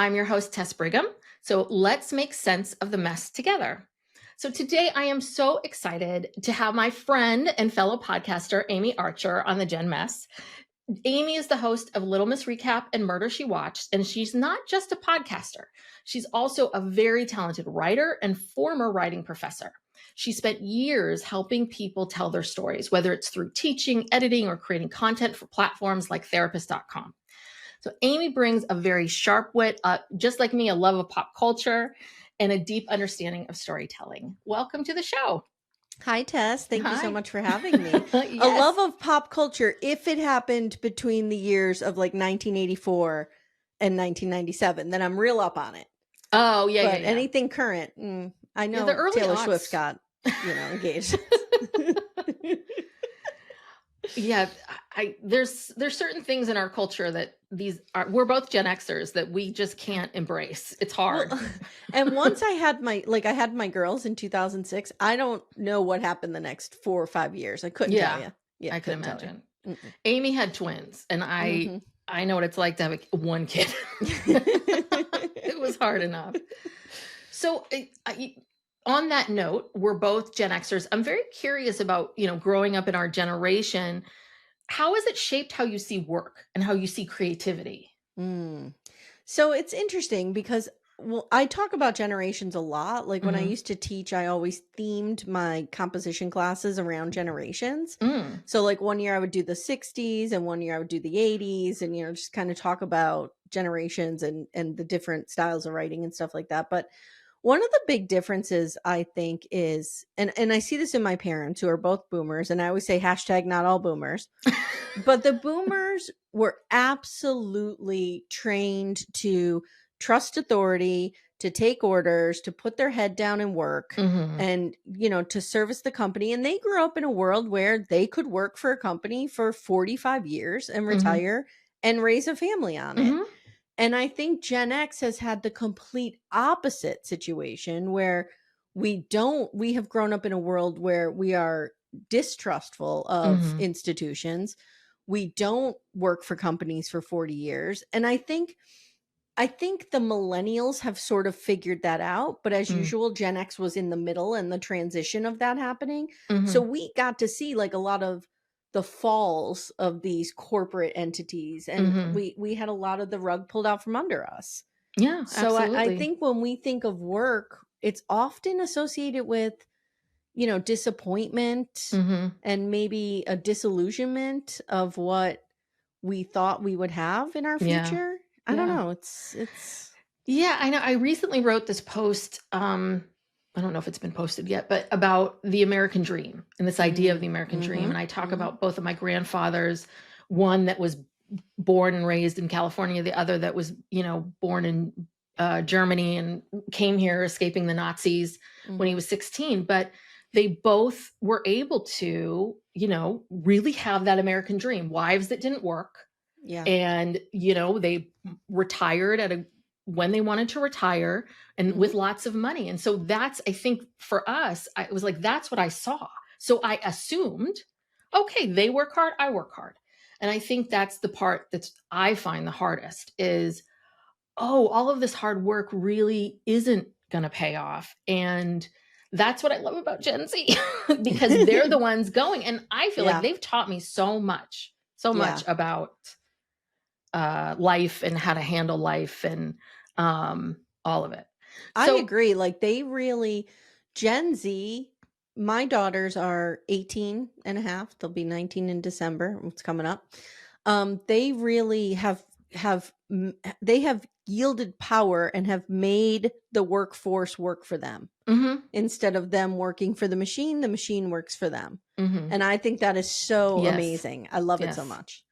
I'm your host, Tess Brigham. So let's make sense of the mess together. So today I am so excited to have my friend and fellow podcaster, Amye Archer, on the Gen Mess. Amye is the host of Little Miss Recap and Murder, She Watched, and she's not just a podcaster. She's also a very talented writer and former writing professor. She spent years helping people tell their stories, whether it's through teaching, editing, or creating content for platforms like therapist.com. So Amye brings a very sharp wit, just like me, a love of pop culture, and a deep understanding of storytelling. Welcome to the show. Hi, Tess. Thank you so Hi. much for having me. Yes. A love of pop culture, if it happened between the years of like 1984 and 1997, then I'm real up on it. Oh, yeah, But yeah. anything current, I know the early Taylor aughts. Swift got, engaged. Yeah, there's certain things in our culture that we're both Gen Xers that we just can't embrace. It's hard. Well, and once I had my girls in 2006, I don't know what happened the next 4 or 5 years. I couldn't tell you. Yeah, I could imagine. Mm-mm. Amye had twins, and I know what it's like to have one kid. It was hard enough. So on that note, we're both Gen Xers. I'm very curious about, growing up in our generation. How has it shaped how you see work and how you see creativity? So it's interesting because I talk about generations a lot. Like when I used to teach, I always themed my composition classes around generations. So like one year I would do the 60s and one year I would do the 80s and, just kind of talk about generations and the different styles of writing and stuff like that. But one of the big differences I think is, and I see this in my parents who are both boomers, and I always say hashtag not all boomers, but the boomers were absolutely trained to trust authority, to take orders, to put their head down and work and, to service the company. And they grew up in a world where they could work for a company for 45 years and retire and raise a family on it. And I think Gen X has had the complete opposite situation where we have grown up in a world where we are distrustful of institutions. We don't work for companies for 40 years. And I think the millennials have sort of figured that out. But as usual, Gen X was in the middle and the transition of that happening. So we got to see like a lot of the falls of these corporate entities, and we had a lot of the rug pulled out from under us. Yeah, so absolutely. I think when we think of work, it's often associated with disappointment and maybe a disillusionment of what we thought we would have in our future. I don't know. It's yeah, I know. I recently wrote this post. I don't know if it's been posted yet, but about the American dream and this idea of the American dream. And I talk about both of my grandfathers, one that was born and raised in California, the other that was, born in Germany and came here escaping the Nazis when he was 16. But they both were able to, really have that American dream, wives that didn't work. Yeah. And, they retired when they wanted to retire and with lots of money. And so that's, I think for us, it was like, that's what I saw. So I assumed, okay, they work hard, I work hard. And I think that's the part that I find the hardest is, all of this hard work really isn't going to pay off. And that's what I love about Gen Z because they're the ones going. And I feel like they've taught me so much about life and how to handle life and all of it. I agree. Like they really, Gen Z, my daughters are 18 and a half. They'll be 19 in December. It's coming up. They really have yielded power and have made the workforce work for them. Instead of them working for the machine works for them. And I think that is so amazing. I love it so much.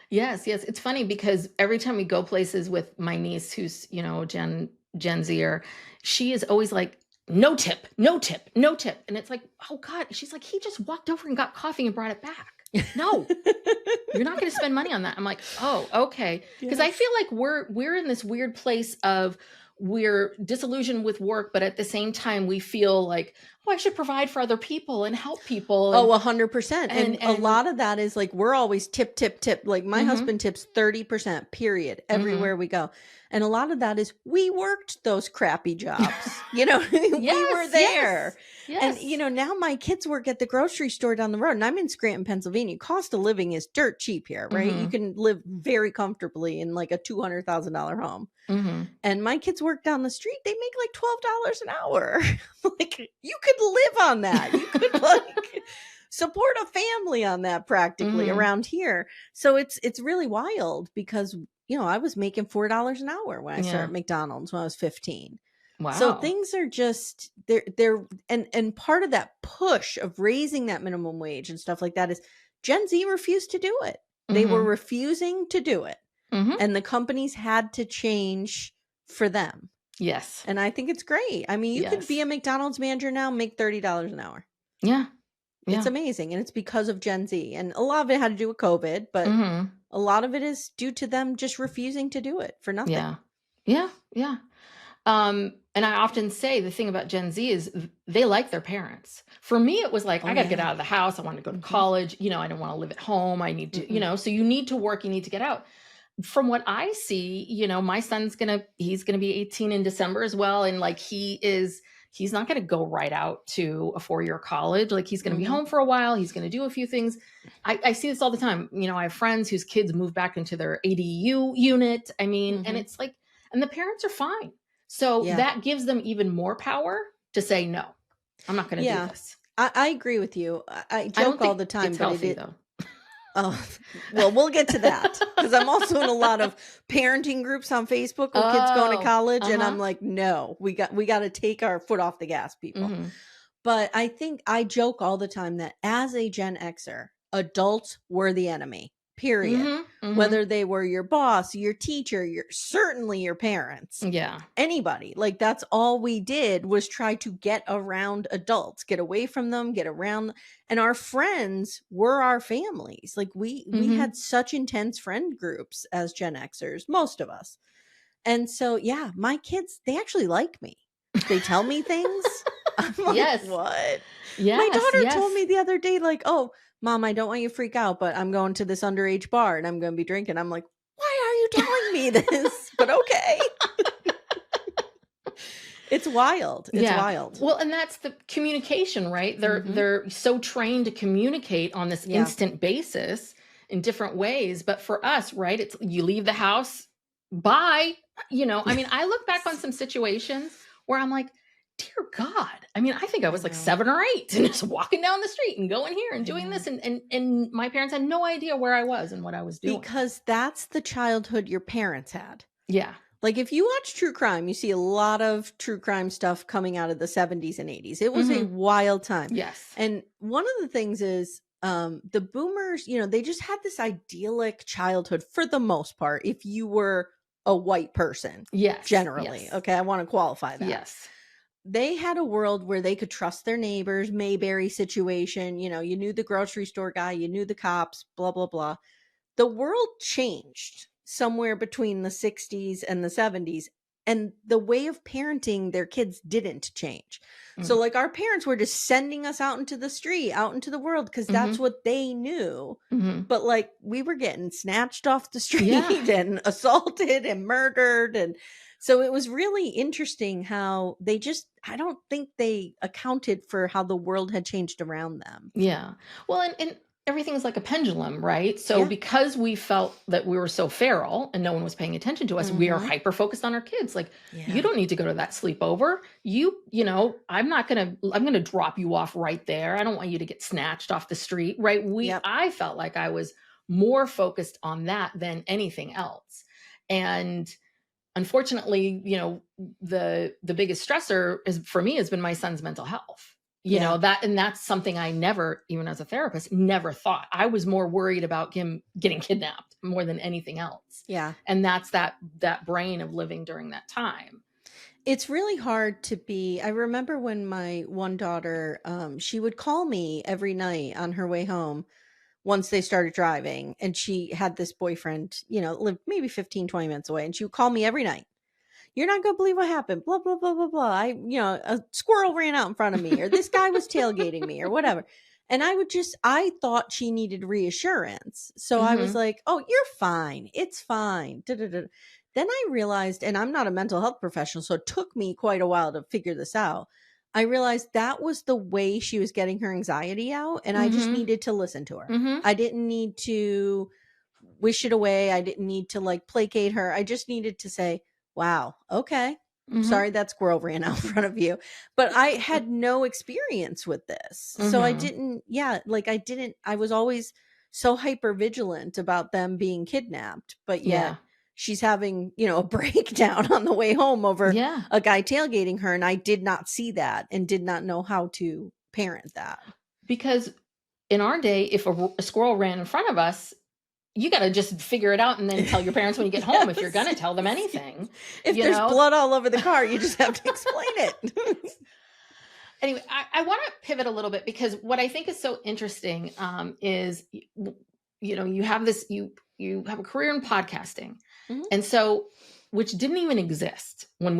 Yes. It's funny because every time we go places with my niece, who's, Gen Zer, she is always like, no tip. And it's like, oh God, she's like, he just walked over and got coffee and brought it back. No, you're not going to spend money on that. I'm like, oh, okay. Because I feel like we're in this weird place of we're disillusioned with work, but at the same time we feel like, oh, I should provide for other people and help people. Oh, 100%. And a lot of that is like, we're always tip. Like my husband tips 30%, period, everywhere we go. And a lot of that is we worked those crappy jobs, we were there. Yes. And, now my kids work at the grocery store down the road, and I'm in Scranton, Pennsylvania. Cost of living is dirt cheap here, right? You can live very comfortably in like a $200,000 home. And my kids work down the street. They make like $12 an hour. Like, you could live on that. You could like support a family on that practically around here. So it's really wild because, I was making $4 an hour when I started McDonald's when I was 15. Wow. So things are just they're and part of that push of raising that minimum wage and stuff like that is Gen Z refused to do it. They were refusing to do it. And the companies had to change for them. Yes. And I think it's great. I mean, you could be a McDonald's manager now, make $30 an hour. Yeah. It's amazing. And it's because of Gen Z. And a lot of it had to do with COVID, but a lot of it is due to them just refusing to do it for nothing. Yeah. And I often say the thing about Gen Z is they like their parents. For me, it was like, I got to get out of the house. I want to go to college. I don't want to live at home. I need to, so you need to work, you need to get out. From what I see, my son's he's going to be 18 in December as well. And like, he's not going to go right out to a 4-year college. Like, he's going to be home for a while. He's going to do a few things. I see this all the time. I have friends whose kids move back into their ADU unit. I mean, and it's like, and the parents are fine. So that gives them even more power to say, no, I'm not going to do this. I agree with you. I joke all the time, it's healthy, though. Oh, well, we'll get to that because I'm also in a lot of parenting groups on Facebook with kids going to college. And I'm like, no, we got to take our foot off the gas, people. But I think I joke all the time that as a Gen Xer, adults were the enemy, period. Whether they were your boss, your teacher, certainly your parents. Yeah. Anybody. Like, that's all we did was try to get around adults, get away from them, get around. And our friends were our families. Like, we had such intense friend groups as Gen Xers, most of us. And so, yeah, my kids, they actually like me. They tell me things. I'm like, what? Yes, my daughter told me the other day, like, oh, Mom, I don't want you to freak out, but I'm going to this underage bar and I'm going to be drinking. I'm like, why are you telling me this? But okay. It's wild. It's wild. Well, and that's the communication, right? They're so trained to communicate on this instant basis in different ways. But for us, right, it's you leave the house, bye. I mean, I look back on some situations where I'm like, dear God. I mean, I think I was like 7 or 8 and just walking down the street and going here and doing this. And my parents had no idea where I was and what I was doing. Because that's the childhood your parents had. Yeah. Like, if you watch true crime, you see a lot of true crime stuff coming out of the 70s and 80s. It was a wild time. Yes. And one of the things is the boomers, they just had this idyllic childhood for the most part. If you were a white person. Yes. Generally. Yes. Okay. I want to qualify that. Yes. They had a world where they could trust their neighbors, Mayberry situation. You knew the grocery store guy, you knew the cops, blah, blah, blah. The world changed somewhere between the 60s and the 70s. And the way of parenting their kids didn't change. So like, our parents were just sending us out into the street, out into the world, because that's what they knew. But like, we were getting snatched off the street and assaulted and murdered. And so it was really interesting how I don't think they accounted for how the world had changed around them. Yeah. Well, and everything is like a pendulum, right? So because we felt that we were so feral and no one was paying attention to us, we are hyper focused on our kids. Like, you don't need to go to that sleepover. I'm going to drop you off right there. I don't want you to get snatched off the street, right? I felt like I was more focused on that than anything else. And unfortunately, the biggest stressor for me has been my son's mental health. That's something I never, even as a therapist, never thought. I was more worried about him getting kidnapped more than anything else. Yeah. And that's that brain of living during that time. It's really hard to be. I remember when my one daughter, she would call me every night on her way home once they started driving. And she had this boyfriend, lived maybe 15, 20 minutes away. And she would call me every night. you're not going to believe what happened. Blah, blah, blah, blah, blah. A squirrel ran out in front of me, or this guy was tailgating me, or whatever. And I thought she needed reassurance. So I was like, oh, you're fine. It's fine. Da-da-da. Then I realized, and I'm not a mental health professional, so it took me quite a while to figure this out. I realized that was the way she was getting her anxiety out. And I just needed to listen to her. I didn't need to wish it away. I didn't need to like placate her. I just needed to say, wow, okay. Sorry that squirrel ran out in front of you. But I had no experience with this. So I was always so hyper vigilant about them being kidnapped. But yet she's having, a breakdown on the way home over a guy tailgating her. And I did not see that and did not know how to parent that. Because in our day, if a squirrel ran in front of us, you got to just figure it out and then tell your parents when you get home if you're going to tell them anything. If there's blood all over the car, you just have to explain it. Anyway, I want to pivot a little bit because what I think is so interesting is, you have this, you have a career in podcasting. And so, which didn't even exist when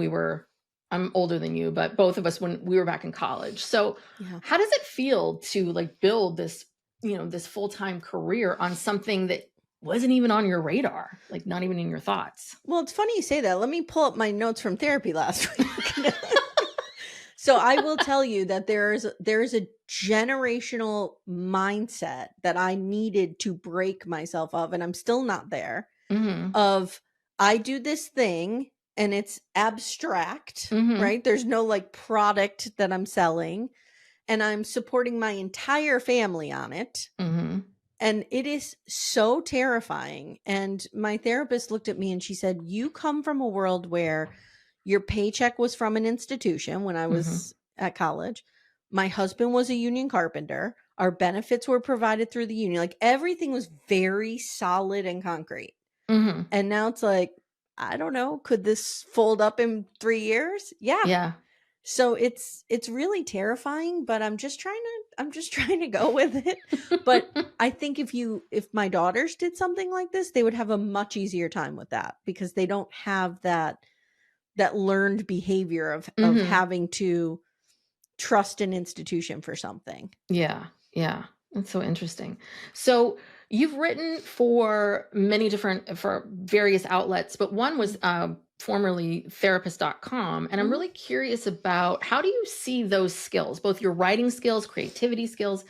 I'm older than you, but both of us when we were back in college. So how does it feel to like build this, this full-time career on something that wasn't even on your radar, like not even in your thoughts? Well, it's funny you say that. Let me pull up my notes from therapy last week. So I will tell you that there's a generational mindset that I needed to break myself of, and I'm still not there, of I do this thing and it's abstract, right? There's no like product that I'm selling, and I'm supporting my entire family on it. And it is so terrifying. And my therapist looked at me and she said, you come from a world where your paycheck was from an institution when I was at college. My husband was a union carpenter. Our benefits were provided through the union. Like everything was very solid and concrete. And now it's like, I don't know, could this fold up in 3 years? Yeah. So it's really terrifying, but I'm just trying to go with it. But I think if my daughters did something like this, they would have a much easier time with that because they don't have that learned behavior of having to trust an institution for something. Yeah. That's so interesting. So you've written for various outlets, but one was formerly therapist.com. And I'm really curious about how do you see those skills, both your writing skills, creativity skills,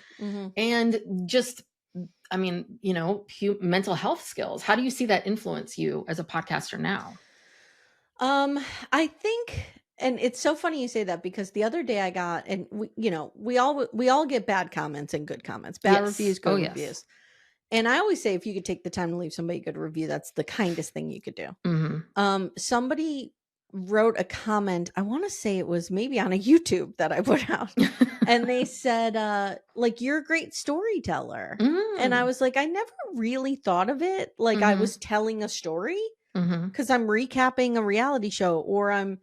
and just, mental health skills. How do you see that influence you as a podcaster now? I think, and it's so funny you say that because the other day I got, and we all get bad comments and good comments, bad reviews, good reviews. And I always say, if you could take the time to leave somebody a good review, that's the kindest thing you could do. Somebody wrote a comment. I want to say it was maybe on a YouTube that I put out. And they said, you're a great storyteller. And I was like, I never really thought of it like I was telling a story because I'm recapping a reality show or I'm,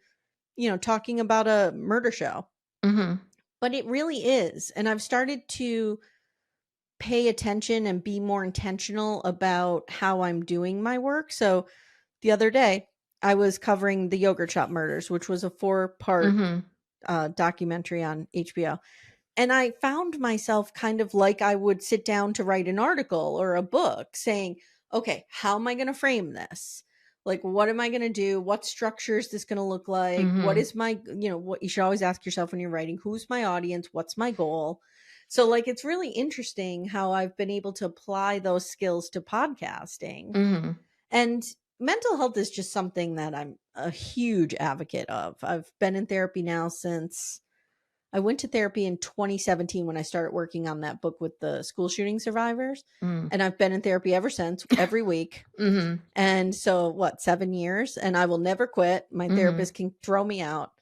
talking about a murder show. But it really is. And I've started to pay attention and be more intentional about how I'm doing my work. So the other day I was covering the yogurt shop murders, which was a 4-part documentary on HBO. And I found myself kind of like I would sit down to write an article or a book saying, okay, how am I going to frame this? Like, what am I going to do? What structure is this going to look like? What is my, what you should always ask yourself when you're writing, who's my audience? What's my goal? So like, it's really interesting how I've been able to apply those skills to podcasting. And mental health is just something that I'm a huge advocate of. I've been in therapy now since I went to therapy in 2017 when I started working on that book with the school shooting survivors. And I've been in therapy ever since, every week. And so 7 years, and I will never quit. My therapist can throw me out.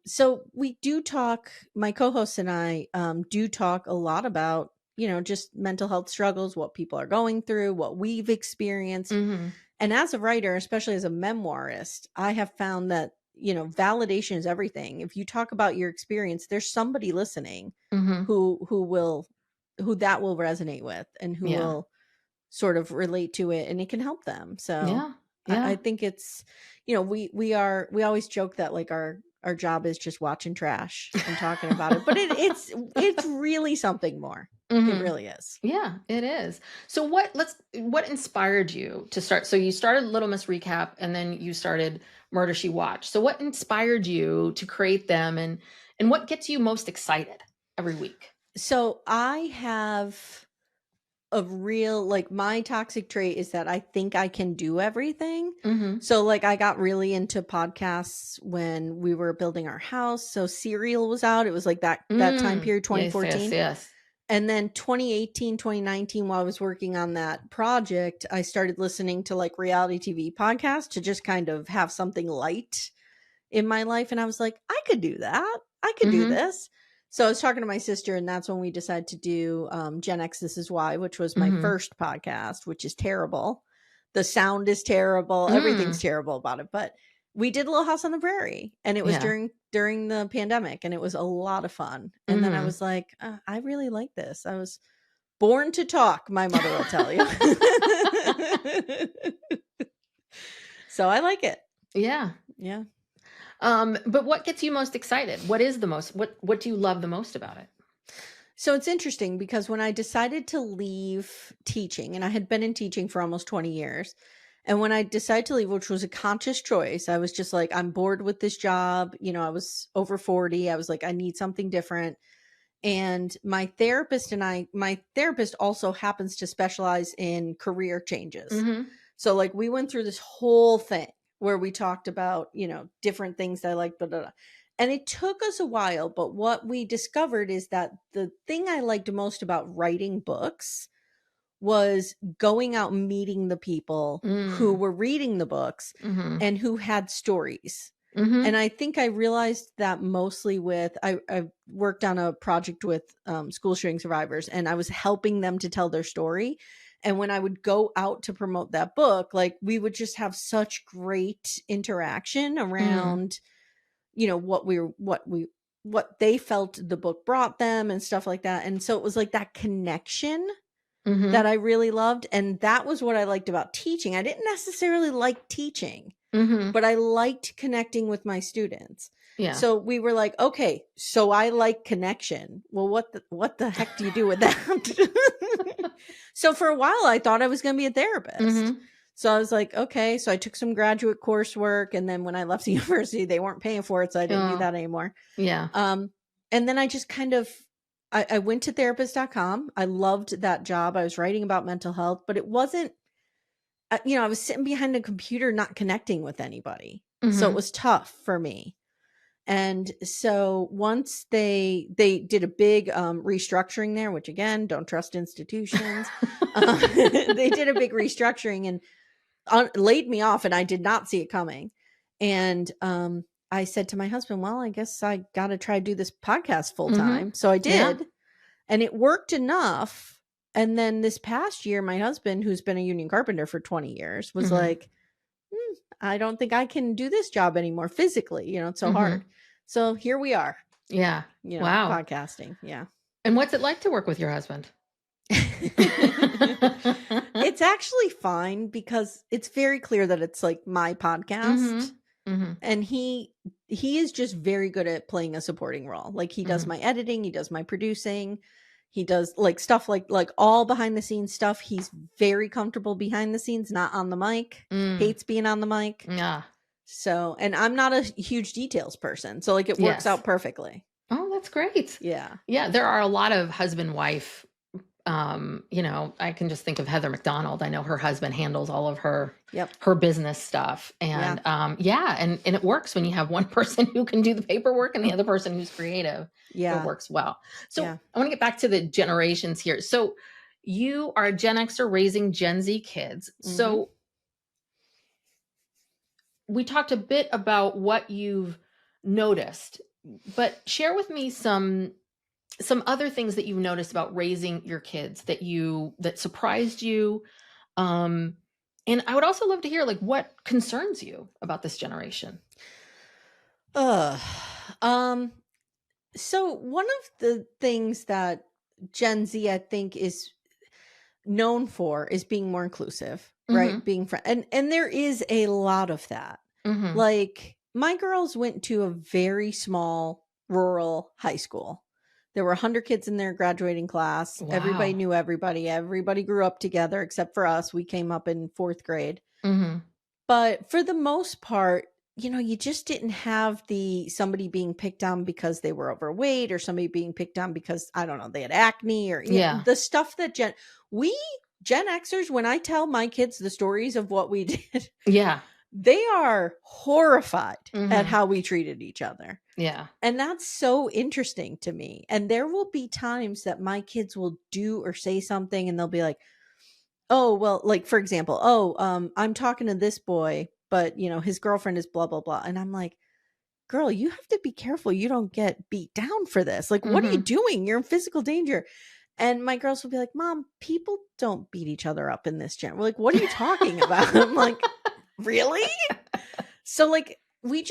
So we do talk, my co-hosts and I do talk a lot about, just mental health struggles, what people are going through, what we've experienced. And as a writer, especially as a memoirist, I have found that, validation is everything. If you talk about your experience, there's somebody listening who that will resonate with and who will sort of relate to it, and it can help them. So I think it's, we always joke that like our job is just watching trash and talking about it, but it's really something more. It really is. Yeah, it is. So what inspired you to start? So you started Little Miss Recap and then you started Murder She Watched. So what inspired you to create them, and what gets you most excited every week? So I have a real, like, my toxic trait is that I think I can do everything. So like I got really into podcasts when we were building our house. So Serial was out. It was like that time period, 2014. Yes. And then 2018, 2019, while I was working on that project, I started listening to like reality TV podcasts to just kind of have something light in my life. And I was like, I could do that. I could do this. So I was talking to my sister, and that's when we decided to do Gen X, This Is Why, which was my first podcast, which is terrible. The sound is terrible. Everything's terrible about it. But we did Little House on the Prairie, and it was during the pandemic, and it was a lot of fun. And then I was like, I really like this. I was born to talk, my mother will tell you. So I like it. Yeah. Yeah. But what gets you most excited? What do you love the most about it? So it's interesting because when I decided to leave teaching, and I had been in teaching for almost 20 years, and when I decided to leave, which was a conscious choice, I was just like, I'm bored with this job. I was over 40. I was like, I need something different. And my therapist also happens to specialize in career changes. So like we went through this whole thing where we talked about, different things that I like, blah, blah, blah. And it took us a while, but what we discovered is that the thing I liked most about writing books was going out and meeting the people who were reading the books and who had stories. And I think I realized that mostly with, I worked on a project with school shooting survivors, and I was helping them to tell their story. And when I would go out to promote that book, like we would just have such great interaction around, what they felt the book brought them and stuff like that. And so it was like that connection that I really loved. And that was what I liked about teaching. I didn't necessarily like teaching, but I liked connecting with my students. Yeah. So we were like, okay, so I like connection. Well, what the heck do you do with that? So for a while, I thought I was going to be a therapist. So I was like, okay. So I took some graduate coursework, and then when I left the university, they weren't paying for it, so I didn't do that anymore. Yeah. And then I just kind of, I went to therapist.com. I loved that job. I was writing about mental health, but it wasn't, I was sitting behind a computer, not connecting with anybody. So it was tough for me. And so once they did a big restructuring there, which again, don't trust institutions. They did a big restructuring and laid me off, and I did not see it coming. And I said to my husband, well, I guess I got to try to do this podcast full time. So I did, and it worked enough. And then this past year, my husband, who's been a union carpenter for 20 years, was like, I don't think I can do this job anymore physically. It's so hard. So here we are. Yeah. Wow. Podcasting. Yeah. And what's it like to work with your husband? It's actually fine because it's very clear that it's like my podcast. And he is just very good at playing a supporting role. Like he does my editing, he does my producing, he does like stuff like all behind the scenes stuff. He's very comfortable behind the scenes, not on the mic. Hates being on the mic. Yeah. So, and I'm not a huge details person, so like it works out perfectly. Oh, that's great. Yeah. Yeah, there are a lot of husband-wife. I can just think of Heather McDonald. I know her husband handles all of her business stuff. And and it works when you have one person who can do the paperwork and the other person who's creative. Yeah. It works well. So I want to get back to the generations here. So you are a Gen Xer raising Gen Z kids. So we talked a bit about what you've noticed, but share with me some other things that you've noticed about raising your kids that surprised you. And I would also love to hear like what concerns you about this generation. So one of the things that Gen Z, I think, is known for is being more inclusive, right? Being and there is a lot of that. Like my girls went to a very small rural high school. There were 100 kids in their graduating class. Wow. Everybody knew everybody. Everybody grew up together except for us. We came up in 4th grade. But for the most part, you know, you just didn't have somebody being picked on because they were overweight, or somebody being picked on because, I don't know, they had acne, or the stuff that Gen Xers, when I tell my kids the stories of what we did, they are horrified at how we treated each other. Yeah. And that's so interesting to me. And there will be times that my kids will do or say something and they'll be like, oh, well, like, for example, I'm talking to this boy, but, you know, his girlfriend is blah, blah, blah. And I'm like, girl, you have to be careful you don't get beat down for this. Like, what are you doing? You're in physical danger. And my girls will be like, Mom, people don't beat each other up in this gym. We're like, what are you talking about? I'm like, really? So, like, we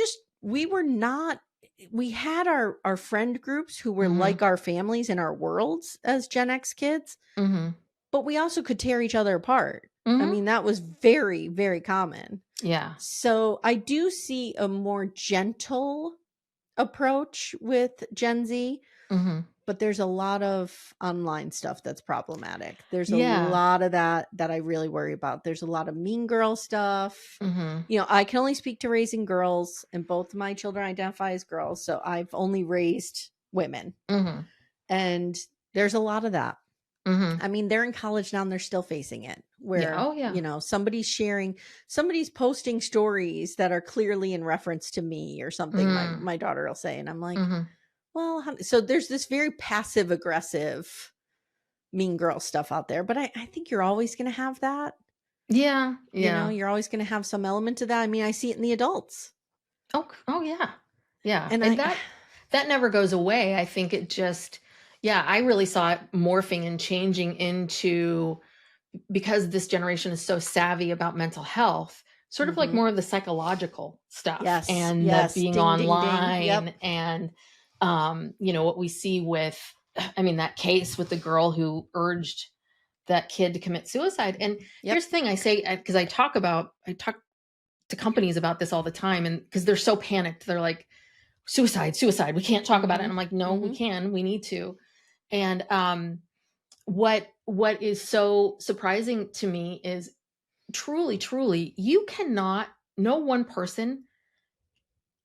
had our friend groups who were like our families in our worlds as Gen X kids. But we also could tear each other apart. I mean, that was very, very common. Yeah. So I do see a more gentle approach with Gen Z, but there's a lot of online stuff that's problematic. There's a lot of that I really worry about. There's a lot of mean girl stuff. You know, I can only speak to raising girls, and both of my children identify as girls. So I've only raised women. And there's a lot of that. I mean, they're in college now and they're still facing it, where, you know, somebody's posting stories that are clearly in reference to me or something, my daughter will say. And I'm like, well, so there's this very passive aggressive mean girl stuff out there, but I think you're always going to have that. Yeah. You know, you're always going to have some element of that. I mean, I see it in the adults. Oh yeah. Yeah. And that never goes away. I think it just, I really saw it morphing and changing into, because this generation is so savvy about mental health, sort of like more of the psychological stuff, and the being online, and you know, what we see with, I mean, that case with the girl who urged that kid to commit suicide. And here's the thing I say, because I talk to companies about this all the time, and because they're so panicked, they're like, suicide, we can't talk about it. And I'm like, no, we need to. And what is so surprising to me is truly, you cannot, no one person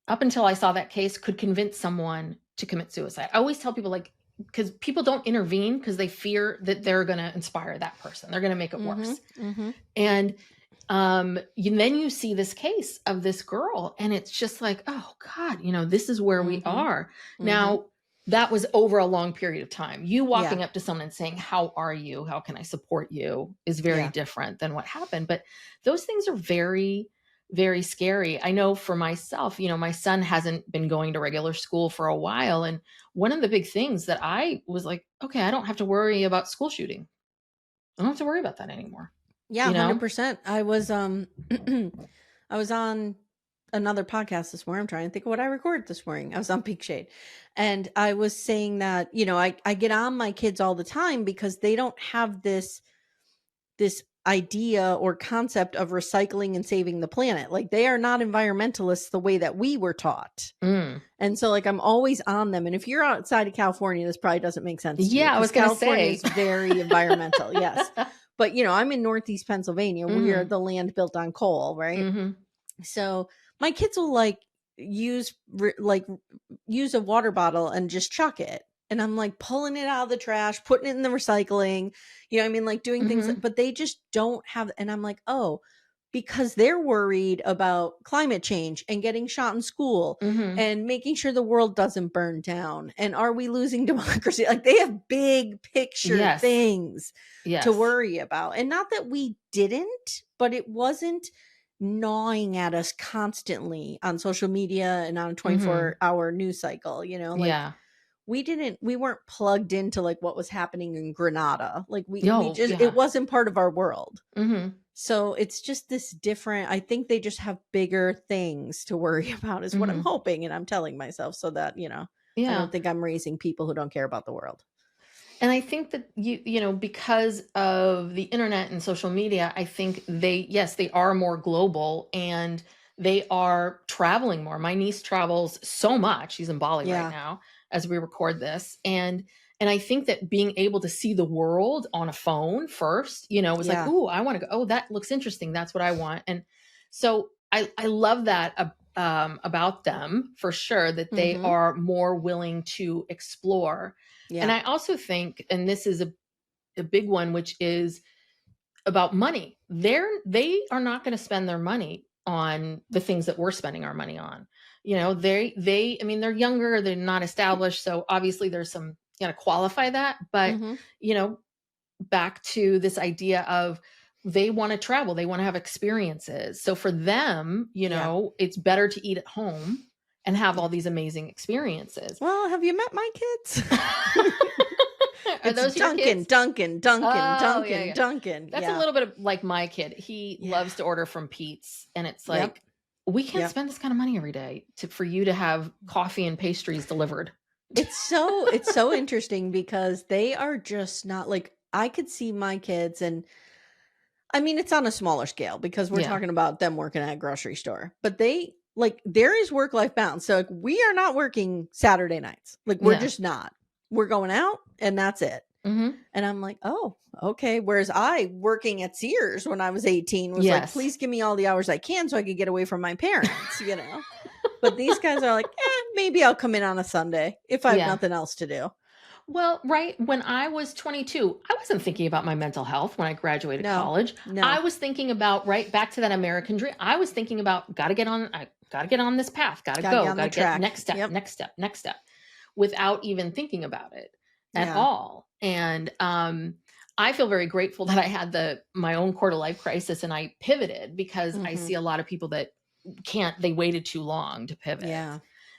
up until I saw that case could convince someone to commit suicide. I always tell people, like, because people don't intervene because they fear that they're going to inspire that person. They're going to make it worse. And then you see this case of this girl, and it's just like, oh God, you know, this is where we are now. That was over a long period of time. You walking up to someone and saying, how are you? How can I support you? Is very different than what happened. But those things are very, very scary. I know for myself, you know, my son hasn't been going to regular school for a while. And one of the big things that I was like, okay, I don't have to worry about school shooting. I don't have to worry about that anymore. Yeah, 100%. I was I was on another podcast this morning. I'm trying to think of what I recorded this morning. I was on Peak Shade, and I was saying that, you know, I get on my kids all the time because they don't have this idea or concept of recycling and saving the planet. Like, they are not environmentalists the way that we were taught. And so, like, I'm always on them. And if you're outside of California, this probably doesn't make sense to you. I was going to say, California is very environmental. Yes. But, you know, I'm in Northeast Pennsylvania. We are the land built on coal, right? So my kids will use a water bottle and just chuck it. And I'm like pulling it out of the trash, putting it in the recycling, you know what I mean? Like doing things, but they just don't have, and I'm like, oh, because they're worried about climate change and getting shot in school and making sure the world doesn't burn down. And are we losing democracy? Like, they have big picture things to worry about. And not that we didn't, but it wasn't gnawing at us constantly on social media and on a 24-hour news cycle, you know? Like, we weren't plugged into like what was happening in Grenada. Like it wasn't part of our world. So it's just this different, I think they just have bigger things to worry about is what I'm hoping. And I'm telling myself so that, you know, I don't think I'm raising people who don't care about the world. And I think that because of the internet and social media, I think yes, they are more global and they are traveling more. My niece travels so much. She's in Bali right Yeah. now as we record this. And I think that being able to see the world on a phone first, was like, Yeah. ooh, I want to go. Oh, that looks interesting. That's what I want. And so I love that about them for sure, that they Mhm. are more willing to explore. And Yeah. I also think, and this is a big one, which is about money. They are not going to spend their money on the things that we're spending our money on. I mean, they're younger, they're not established. So obviously there's some, qualify that. But, Mhm. you know, back to this idea of they want to travel, they want to have experiences. So for them, Yeah. it's better to eat at home and have all Yeah. these amazing experiences. Well, have you met my kids? Are It's those your Dunkin', kids? Dunkin', Dunkin', Oh, yeah, Dunkin', yeah. Dunkin'. That's a Yeah. little bit of like my kid. He Yeah. loves to order from Pete's, and it's Yep. like, we can't Yep. spend this kind of money every day for you to have coffee and pastries delivered. It's so interesting because they are just not like, I could see my kids, and I mean, it's on a smaller scale because we're Yeah. talking about them working at a grocery store, but they like, there is work-life balance. So like, we are not working Saturday nights. Like, we're Yeah. just not. We're going out and that's it. Hmm. And I'm like, oh, okay. Whereas I, working at Sears when I was 18, was like, Yes. please give me all the hours I can so I could get away from my parents. But these guys are like, maybe I'll come in on a Sunday if I have Yeah. nothing else to do. Well, right. When I was 22, I wasn't thinking about my mental health when I graduated No, college. I no, was thinking about, right back to that American dream. I was thinking about, I got to get on this path, got to gotta get go, on got the to get track. next step, Yep. next step, next step, without even thinking about it at Yeah. all. And I feel very grateful that I had my own quarter life crisis and I pivoted, because I Hmm. see a lot of people that they waited too long to pivot Yeah.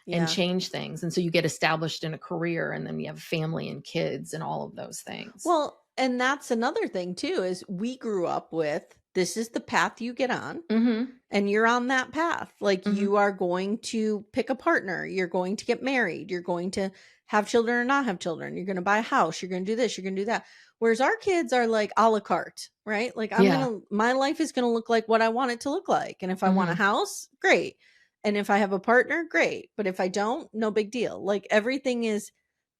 and Yeah. change things. And so you get established in a career, and then you have family and kids and all of those things. Well, and that's another thing too, is we grew up with, this is the path you get on, Mhm. and you're on that path. Like, Mhm. you are going to pick a partner, you're going to get married, you're going to have children or not have children, you're going to buy a house, you're going to do this, you're going to do that. Whereas our kids are like a la carte, right? Like, Yeah. my life is going to look like what I want it to look like. And if I want a Mhm. house, great. And if I have a partner, great. But if I don't, no big deal. Like, everything is,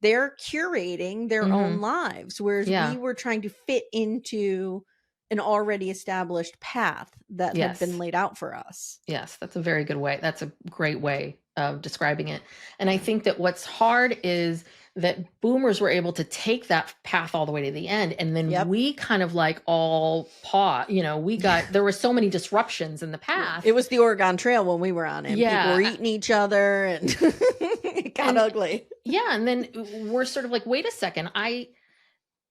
they're curating their own Mhm. lives, whereas we Yeah. were trying to fit into an already established path that had been Yes. laid out for us. Yes, that's a very good way. That's a great way of describing it. And I think that what's hard is that boomers were able to take that path all the way to the end. And then Yep. we kind of like all there were so many disruptions in the Yeah. It path. was the Oregon Trail when we were on it. And people were Yeah. eating each other, and it got And ugly. yeah. And then we're sort of like, wait a second.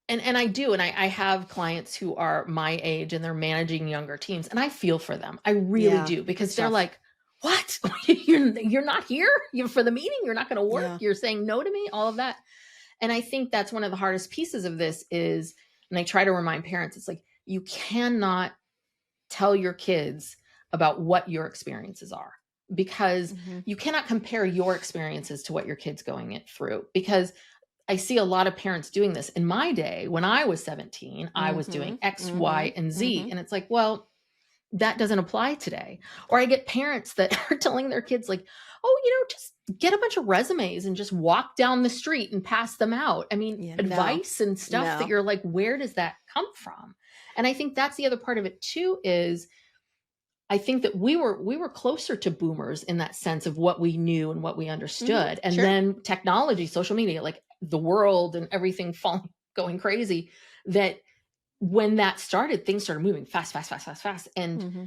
And I do, and I have clients who are my age and they're managing younger teams, and I feel for them. I really Yeah. do, because It's they're tough. like, "What? You're not here? You for the meeting? You're not going to work? Yeah. You're saying no to me?" All of that. And I think that's one of the hardest pieces of this is, and I try to remind parents, it's like, you cannot tell your kids about what your experiences are, because Hmm. you cannot compare your experiences to what your kid's going it through, because I see a lot of parents doing this. In my day, when I was 17, I was Hmm. doing X, Hmm. Y, and Z. Hmm. And it's like, well, that doesn't apply today. Or I get parents that are telling their kids, like, oh, just get a bunch of resumes and just walk down the street and pass them out. I mean, Yeah. No. advice and stuff that No. you're like, where does that come from? And I think that's the other part of it too, is I think that we were closer to boomers in that sense of what we knew and what we Hmm. understood. And Sure. then technology, social media, like the world and everything falling going crazy, that when that started, things started moving fast, fast, fast, fast, fast. And Hmm.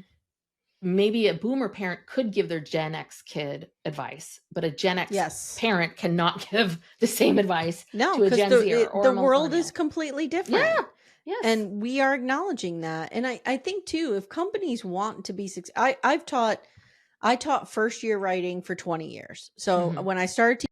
maybe a boomer parent could give their Gen X kid advice, but a Gen X Yes. parent cannot give the same advice No, to a because Gen Zer or the a world is millennial. completely Yeah. different. Yes. And we are acknowledging that. And I think too, if companies want to be I taught first year writing for 20 years. So Hmm. when I started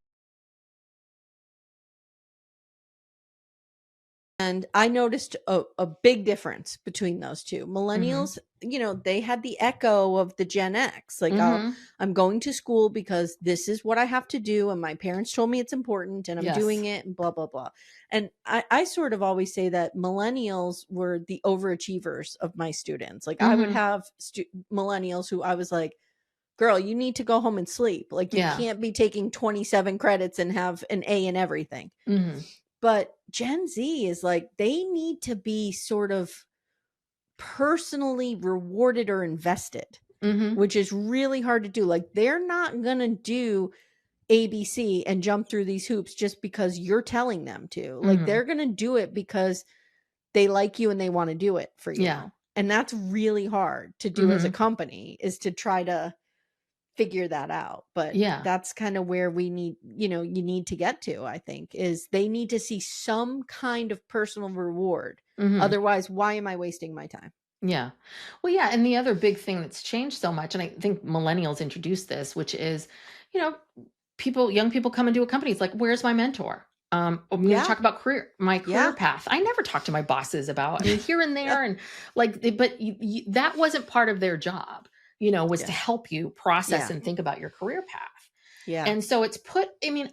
And I noticed a big difference between those two. Mm-hmm. Millennials, you know, they had the echo of the Gen X. Like, Mm-hmm. I'm going to school because this is what I have to do. And my parents told me it's important and I'm doing Yes. it and blah, blah, blah. And I sort of always say that millennials were the overachievers of my students. Like, I would Mm-hmm. have millennials who I was like, girl, you need to go home and sleep. Like, you Yeah. can't be taking 27 credits and have an A in everything. Mm-hmm. But Gen Z is like, they need to be sort of personally rewarded or invested, Mm-hmm. which is really hard to do. Like, they're not going to do ABC and jump through these hoops just because you're telling them to. Like, Mm-hmm. they're going to do it because they like you and they want to do it for you. Yeah. And that's really hard to do as a company, is to try to figure that out. But Yeah. that's kind of where we need, you know, you need to get to, I think, is they need to see some kind of personal reward. Mm-hmm. Otherwise, why am I wasting my time? Yeah. Well, yeah. And the other big thing that's changed so much, and I think millennials introduced this, which is, you know, young people come into a company. It's like, where's my mentor? I'm going to talk about my career path. I never talk to my bosses about, I mean, here and there, and like, but that wasn't part of their job, you know, was to help you process and think about your career path. Yeah. And so it's put, I mean,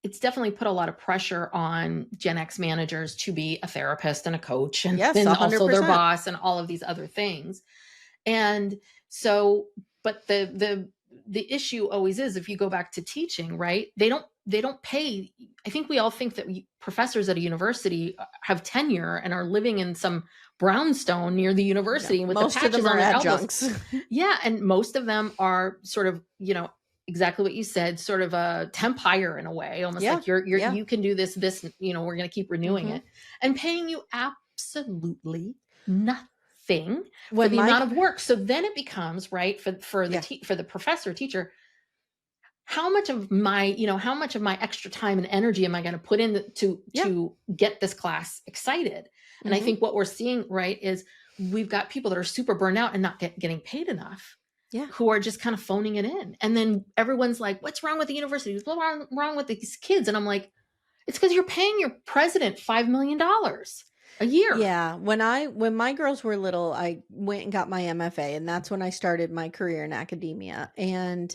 it's definitely put a lot of pressure on Gen X managers to be a therapist and a coach, and then also their boss and all of these other things. And so, but the issue always is, if you go back to teaching, right? They don't pay. I think we all think that professors at a university have tenure and are living in some brownstone near the university with most the patches of them on are their adjuncts. elbows. Yeah. And most of them are sort of, you know, exactly what you said, sort of a temp hire in a way, almost like you can do this, you know, we're going to keep renewing it, and paying you absolutely nothing for the amount of work. So then it becomes, right, for the professor, teacher, how much of my extra time and energy am I going to put in to get this class excited? And I think what we're seeing, right, is we've got people that are super burned out and not getting paid enough. Yeah. Who are just kind of phoning it in. And then everyone's like, what's wrong with the university? What's wrong with these kids? And I'm like, it's because you're paying your president $5 million a year. Yeah. When my girls were little, I went and got my MFA, and that's when I started my career in academia. And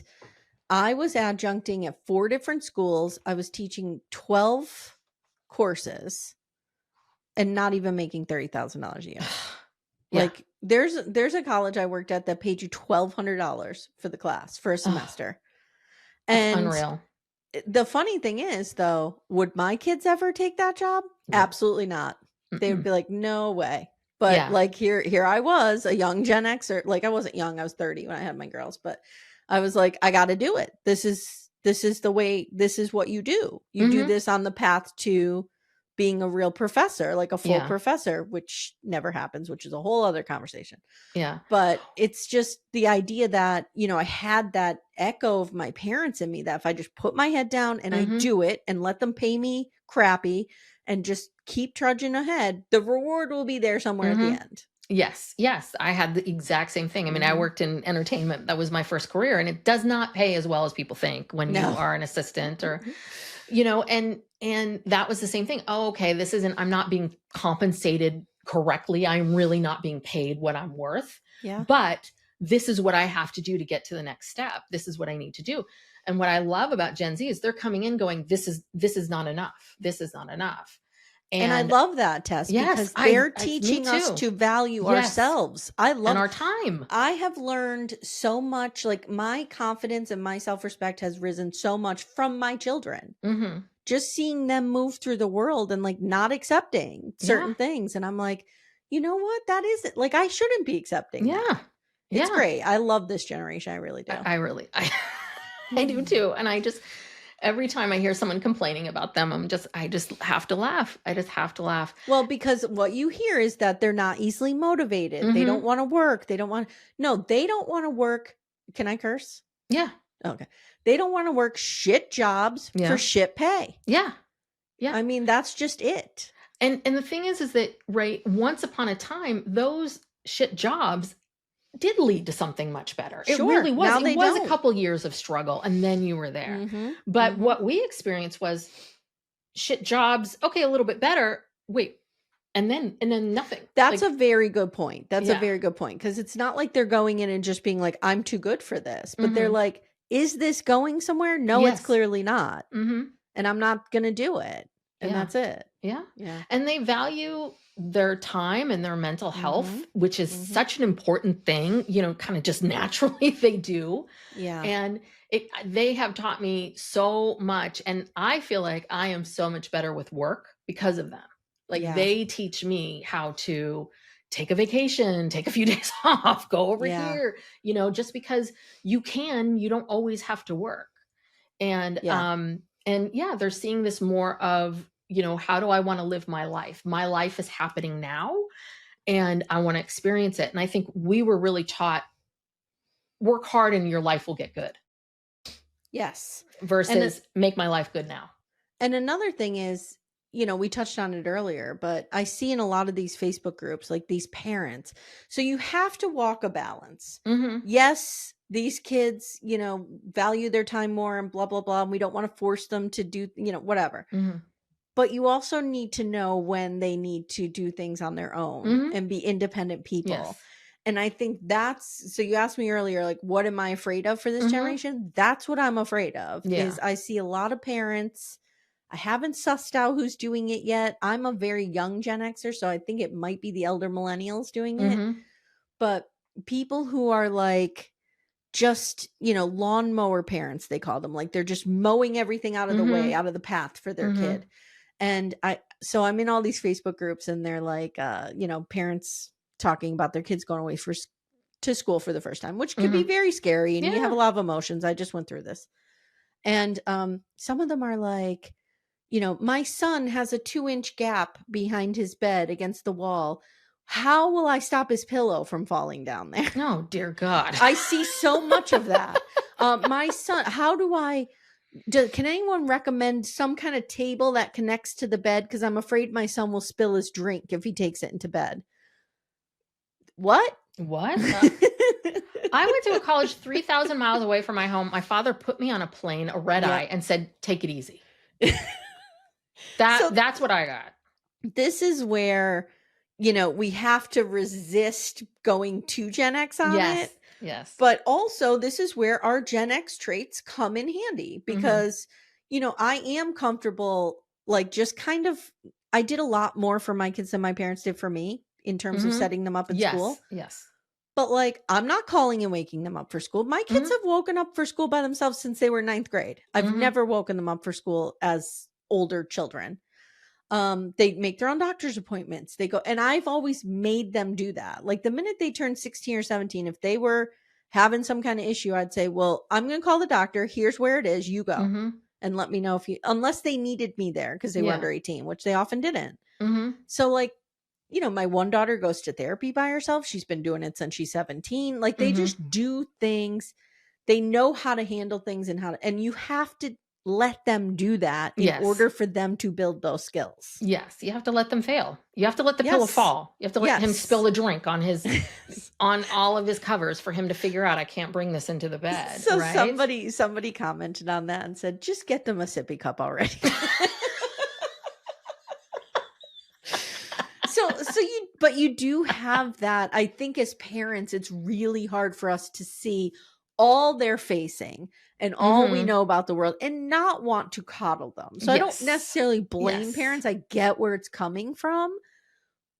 I was adjuncting at 4 different schools. I was teaching 12 courses and not even making $30,000 a year. Like, there's a college I worked at that paid you $1,200 for the class for a semester. That's unreal. The funny thing is, though, would my kids ever take that job? No. Absolutely not. They would be like, no way. But like, here I was, a young Gen Xer. Like, I wasn't young. I was 30 when I had my girls, but I was like, I got to do it. This is the way, this is what you do. You do this on the path to being a real professor, like a full professor, which never happens, which is a whole other conversation. Yeah. But it's just the idea that, you know, I had that echo of my parents in me, that if I just put my head down and I do it and let them pay me crappy and just keep trudging ahead, the reward will be there somewhere at the end. Yes. Yes. I had the exact same thing. I mean, I worked in entertainment. That was my first career, and it does not pay as well as people think when you are an assistant or, you know, and that was the same thing. Oh, okay. I'm not being compensated correctly. I'm really not being paid what I'm worth. Yeah. But this is what I have to do to get to the next step. This is what I need to do. And what I love about Gen Z is they're coming in going, this is not enough. This is not enough. And I love that, Tess, because they're teaching us to value ourselves. I love our time. I have learned so much. Like, my confidence and my self-respect has risen so much from my children. Just seeing them move through the world and like not accepting certain things. And I'm like, you know what? That isn't, like, I shouldn't be accepting that. It's great. I love this generation. I really do. I do too. And every time I hear someone complaining about them, I just have to laugh. I just have to laugh. Well, because what you hear is that they're not easily motivated. They don't want to work. They don't want to work. Can I curse? Yeah. Okay. They don't want to work shit jobs for shit pay. Yeah. Yeah. I mean, that's just it. And the thing is that, right, once upon a time, those shit jobs did lead to something much better. It really was. It was a couple years of struggle, and then you were there. But what we experienced was shit jobs, okay, a little bit better, wait, and then nothing. That's Like, a very good point. That's a Yeah. very good point. Because it's not like they're going in and just being like, I'm too good for this. But they're Mhm. like, is this going somewhere? No, it's Yes. clearly not. Mhm. And I'm not going to do it. And Yeah. that's it. Yeah. Yeah. And they value their time and their mental health, Mhm. which is Mhm. such an important thing, kind of just naturally they do. Yeah. And they have taught me so much. And I feel like I am so much better with work because of them. Like, Yeah. they teach me how to take a vacation, take a few days off, go over Yeah. here, just because you don't always have to work. And Yeah. yeah, they're seeing this more of, how do I want to live my life? My life is happening now and I want to experience it. And I think we were really taught, work hard and your life will get good, Yes. versus make my life good now. And another thing is, we touched on it earlier, but I see in a lot of these Facebook groups, like these parents. So you have to walk a balance. Mm-hmm. Yes, these kids, value their time more and blah, blah, blah. And we don't want to force them to do, whatever. Mm-hmm. But you also need to know when they need to do things on their own Mm-hmm. and be independent people. Yes. And I think so you asked me earlier, like, what am I afraid of for this Mm-hmm. generation? That's what I'm afraid of. Yeah. Is I see a lot of parents. I haven't sussed out who's doing it yet. I'm a very young Gen Xer, so I think it might be the elder millennials doing it. Mm-hmm. But people who are like just, lawnmower parents, they call them. Like, they're just mowing everything out of the way, out of the path for their Mm-hmm. kid. And so I'm in all these Facebook groups and they're like, parents talking about their kids going away to school for the first time, which could be very scary. And you have a lot of emotions. I just went through this. And some of them are like, my son has a 2-inch gap behind his bed against the wall. How will I stop his pillow from falling down there? Oh, dear God. I see so much of that. My son, can anyone recommend some kind of table that connects to the bed? Because I'm afraid my son will spill his drink if he takes it into bed. What? I went to a college 3,000 miles away from my home. My father put me on a plane, a red eye, and said, take it easy. That's what I got. This is where, we have to resist going to Gen X on it. Yes. But also, this is where our Gen X traits come in handy because, I am comfortable, like, just kind of, I did a lot more for my kids than my parents did for me in terms of setting them up in school. Yes. But, like, I'm not calling and waking them up for school. My kids have woken up for school by themselves since they were 9th grade. I've never woken them up for school as older children. They make their own doctor's appointments. They go, and I've always made them do that. Like, the minute they turn 16 or 17, if they were having some kind of issue, I'd say, well, I'm going to call the doctor. Here's where it is. You go and let me know unless they needed me there because they were under 18, which they often didn't. So, like, my one daughter goes to therapy by herself. She's been doing it since she's 17. Like, they just do things. They know how to handle things and you have to let them do that in order for them to build those skills. Yes. You have to let them fail. You have to let the pillow fall. You have to let him spill a drink on on all of his covers for him to figure out, I can't bring this into the bed. So right? somebody commented on that and said, just get them a sippy cup already. But you do have that. I think as parents, it's really hard for us to see all they're facing and all we know about the world and not want to coddle them. So I don't necessarily blame parents. I get where it's coming from,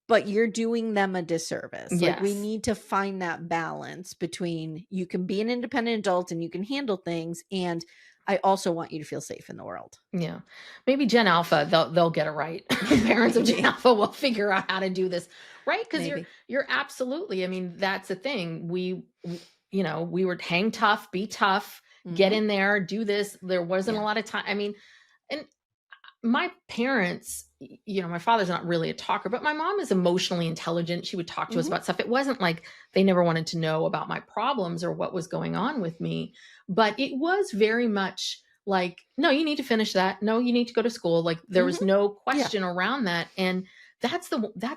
but you're doing them a disservice. Like, we need to find that balance between you can be an independent adult and you can handle things, and I also want you to feel safe in the world. Yeah. Maybe Gen Alpha, they'll get it right. Parents of Gen Alpha will figure out how to do this, right? Because you're absolutely, I mean, that's the thing. We were hang tough, be tough, get in there, do this. There wasn't a lot of time. I mean, and my parents, my father's not really a talker, but my mom is emotionally intelligent. She would talk to us about stuff. It wasn't like they never wanted to know about my problems or what was going on with me, but it was very much like, no, you need to finish that. No, you need to go to school. Like, there was no question around that. And that's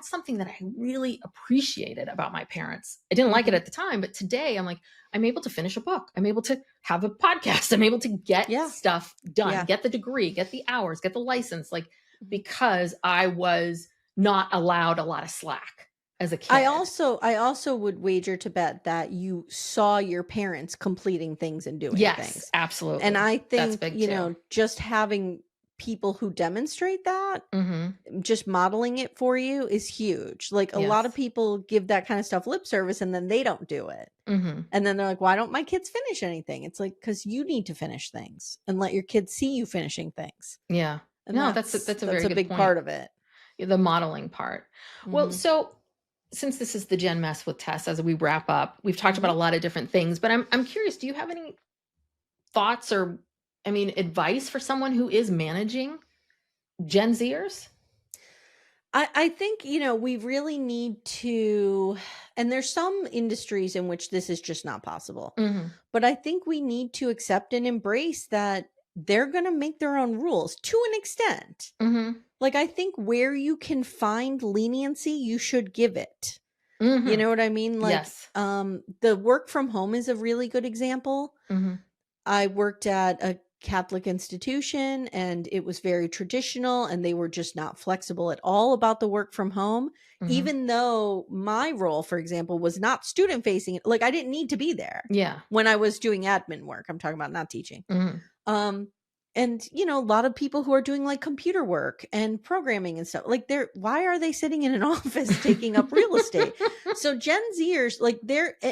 something that I really appreciated about my parents. I didn't like it at the time, but today I'm like, I'm able to finish a book. I'm able to have a podcast. I'm able to get stuff done, get the degree, get the hours, get the license, like, because I was not allowed a lot of slack as a kid. I also would wager to bet that you saw your parents completing things and doing Yes, things. absolutely. And I That's think, big you too. know, just having people who demonstrate that, Mm-hmm. just modeling it for you is huge. Like a lot of Yes. people give that kind of stuff lip service and then they don't do it. Mm-hmm. And then they're like, why don't my kids finish anything? It's like, because you need to finish things and let your kids see you finishing things. Yeah. And No, that's a very a good big point. part of it. The modeling part. Well, Mhm. so since this is the Gen Mess with Tess, as we wrap up, we've talked about a lot of different things, but I'm curious, do you have any thoughts or, I mean, advice for someone who is managing Gen Zers? I think, you know, we really need to, and there's some industries in which this is just not possible. Mm-hmm. But I think we need to accept and embrace that they're going to make their own rules to an extent. Mm-hmm. Like, I think where you can find leniency, you should give it. Mm-hmm. You know what I mean? Like, Yes. the work from home is a really good example. Mm-hmm. I worked at a Catholic institution and it was very traditional and they were just not flexible at all about the work from home, Mm-hmm. even though my role, for example, was not student facing. Like I didn't need to be there. Yeah. When I was doing admin work, I'm talking about not teaching. Mm-hmm. And you know, a lot of people who are doing like computer work and programming and stuff, like why are they sitting in an office taking up real estate? So Gen Zers, like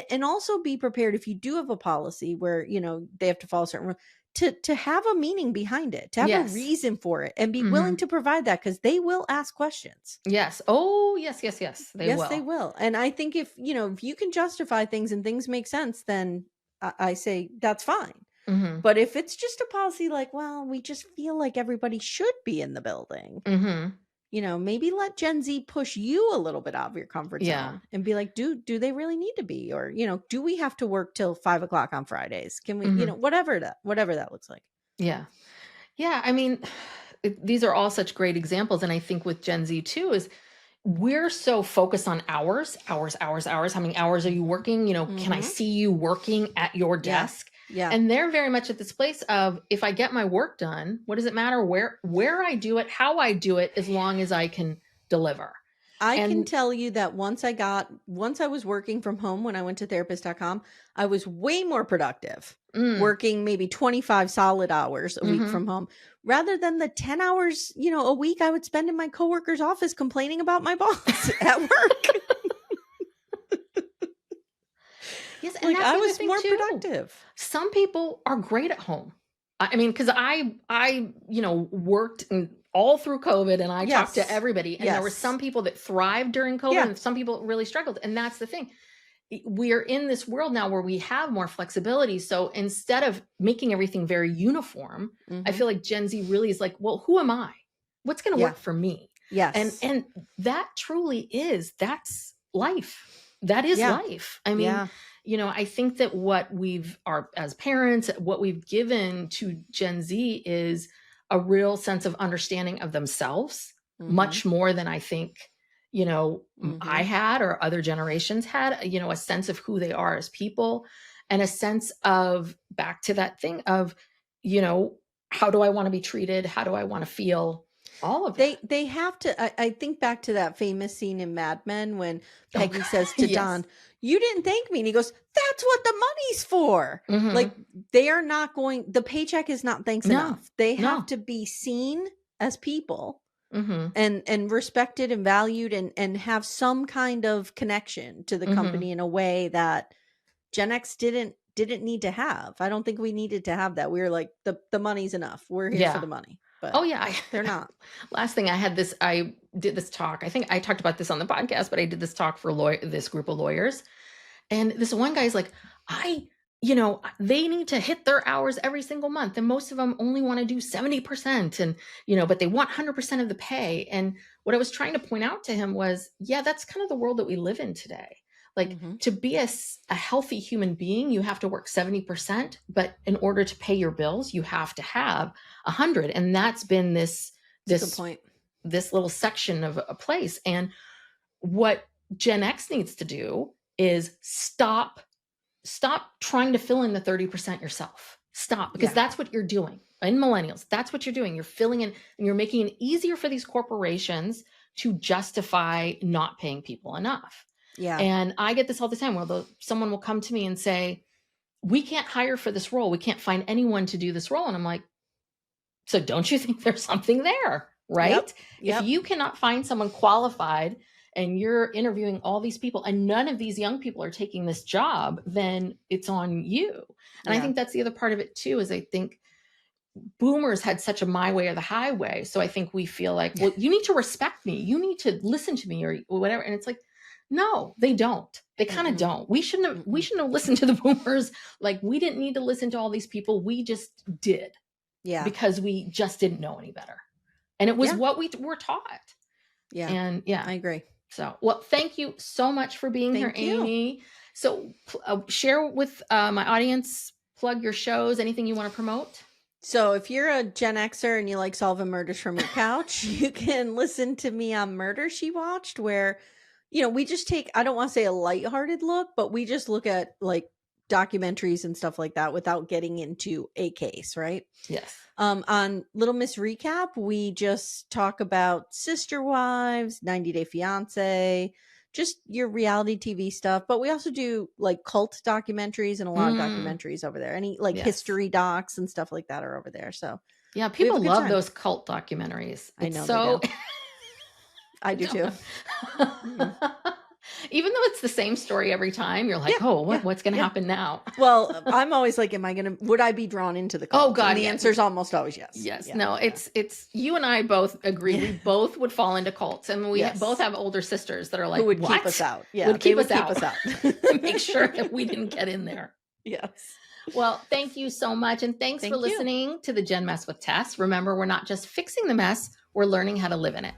and also be prepared if you do have a policy where, you know, they have to follow certain rules, to have a meaning behind it, to have Yes. a reason for it and be Mm-hmm. willing to provide that because they will ask questions. Yes. Oh, yes. They will. They will. And I think if, you know, if you can justify things and things make sense, then I say that's fine. Mm-hmm. But if it's just a policy like, well, we just feel like everybody should be in the building, Mm-hmm. you know, maybe let Gen Z push you a little bit out of your comfort zone and be like, do they really need to be? Or, you know, do we have to work till 5 o'clock on Fridays? Can we, you know, whatever that looks like. Yeah. Yeah. I mean, these are all such great examples. And I think with Gen Z too, is we're so focused on hours. How many hours are you working? You know, can I see you working at your desk? Yeah. And they're very much at this place of, if I get my work done, what does it matter where I do it, how I do it, as long as I can deliver. I can tell you that once I was working from home, when I went to therapist.com, I was way more productive working maybe 25 solid hours a week from home rather than the 10 hours, you know, a week I would spend in my coworker's office complaining about my boss at work. Yes, and like that's I the other was thing more too. productive. Some people are great at home. I mean, because I you know, worked all through COVID and I talked to everybody, and there were some people that thrived during COVID and some people really struggled. And that's the thing. We're in this world now where we have more flexibility. So instead of making everything very uniform, I feel like Gen Z really is like, well, who am I? What's going to work for me? Yes. And that truly that's life. That is life. I mean, you know, I think that what as parents, what we've given to Gen Z is a real sense of understanding of themselves, much more than I think, you know, I had or other generations had, you know, a sense of who they are as people and a sense of, back to that thing of, you know, how do I want to be treated? How do I want to feel? All of it. They have to. I think back to that famous scene in Mad Men when Peggy says to Don, "You didn't thank me," and he goes, "That's what the money's for." Like they are not going. The paycheck is not thanks enough. They have to be seen as people and respected and valued and have some kind of connection to the company in a way that Gen X didn't need to have. I don't think we needed to have that. We were like, the money's enough. We're here for the money. But they're not. Last thing I did this talk. I think I talked about this on the podcast, but I did this talk for this group of lawyers. And this one guy's like, you know, they need to hit their hours every single month. And most of them only want to do 70%. And, you know, but they want 100% of the pay. And what I was trying to point out to him was, that's kind of the world that we live in today. Like to be a healthy human being, you have to work 70%, but in order to pay your bills, you have to have 100. And that's been this little section of a place. And what Gen X needs to do is stop trying to fill in the 30% yourself. Stop, because that's what you're doing. In Millennials, that's what you're doing. You're filling in and you're making it easier for these corporations to justify not paying people enough. Yeah. And I get this all the time where someone will come to me and say, we can't hire for this role. We can't find anyone to do this role. And I'm like, so don't you think there's something there, right? Yep. If you cannot find someone qualified and you're interviewing all these people and none of these young people are taking this job, then it's on you. And I think that's the other part of it too, is I think boomers had such a my way or the highway. So I think we feel like, well, you need to respect me. You need to listen to me or whatever. And it's like, no, they don't. They kind of don't. We shouldn't have listened to the boomers. Like, we didn't need to listen to all these people. We just did. Yeah. Because we just didn't know any better. And it was what we were taught. Yeah. And I agree. So, well, thank you so much for being here, Amye. So share with my audience, plug your shows, anything you want to promote. So if you're a Gen Xer and you like solving murders from your couch, you can listen to me on Murder, She Watched, where, we just take, I don't want to say a lighthearted look, but we just look at like documentaries and stuff like that without getting into a case, right? Yes. On Little Miss Recap, we just talk about Sister Wives, 90 Day Fiance, just your reality TV stuff. But we also do like cult documentaries and a lot of documentaries over there. Any like history docs and stuff like that are over there. So yeah, people love those cult documentaries. I know. So I do too. Even though it's the same story every time, you're like, what's going to happen now? Well, I'm always like, would I be drawn into the cult? Oh God. And the answer is almost always yes. Yes. Yeah, no, it's you and I both agree. We both would fall into cults, and we both have older sisters that are like, who would keep us out. Yeah. Would keep us out. To make sure that we didn't get in there. Yes. Well, thank you so much. And thanks for listening to the Gen Mess with Tess. Remember, we're not just fixing the mess, we're learning how to live in it.